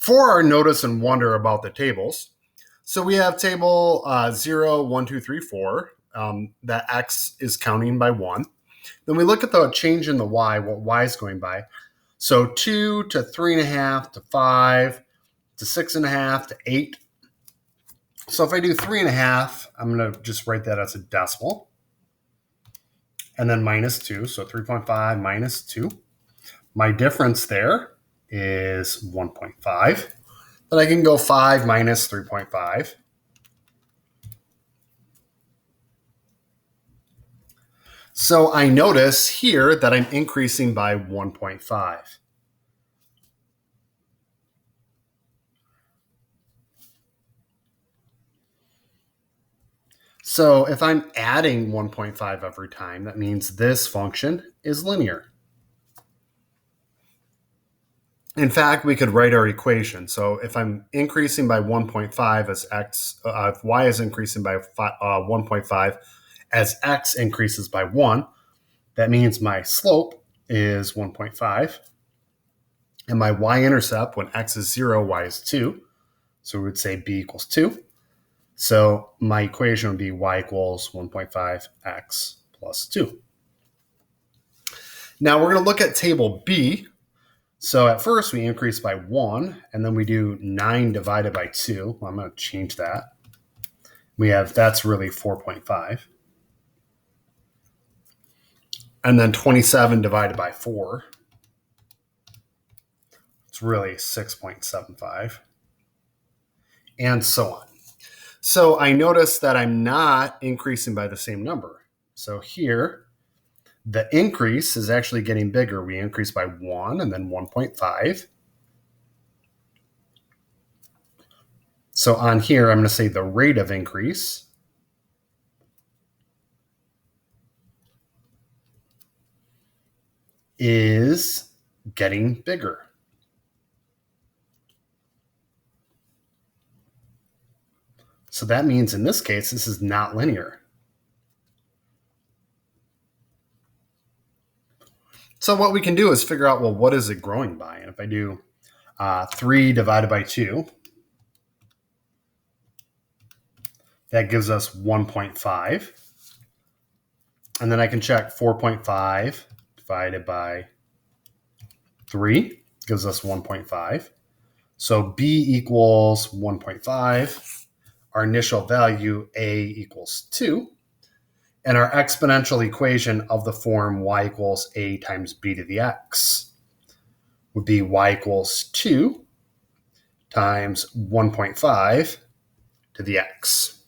for our notice and wonder about the tables. So we have table 0, 1, 2, 3, 4. That x is counting by 1. Then we look at the change in the y, what y is going by. So 2 to 3.5 to 5 to 6.5 to 8. So if I do 3.5, I'm going to just write that as a decimal. And then minus 2, so 3.5 minus 2. My difference there is 1.5. Then I can go 5 minus 3.5. So I notice here that I'm increasing by 1.5. So if I'm adding 1.5 every time, that means this function is linear. In fact, we could write our equation. So if I'm increasing by 1.5 as x, if y is increasing by 1.5 as x increases by 1, that means my slope is 1.5. And my y-intercept, when x is 0, y is 2. So we would say b equals 2. So my equation would be y equals 1.5x plus 2. Now we're going to look at table B. So at first we increase by 1, and then we do 9 divided by 2. Well, I'm going to change that. That's really 4.5. And then 27 divided by 4. It's really 6.75. And so on. So I notice that I'm not increasing by the same number. So here, the increase is actually getting bigger. We increase by 1 and then 1.5. So on here, I'm going to say the rate of increase is getting bigger. So that means in this case, this is not linear. So what we can do is figure out, well, what is it growing by? And if I do 3 divided by 2, that gives us 1.5. And then I can check 4.5 divided by 3 gives us 1.5. So b equals 1.5. Our initial value, a equals 2. And our exponential equation of the form y equals a times b to the x would be y equals 2 times 1.5 to the x.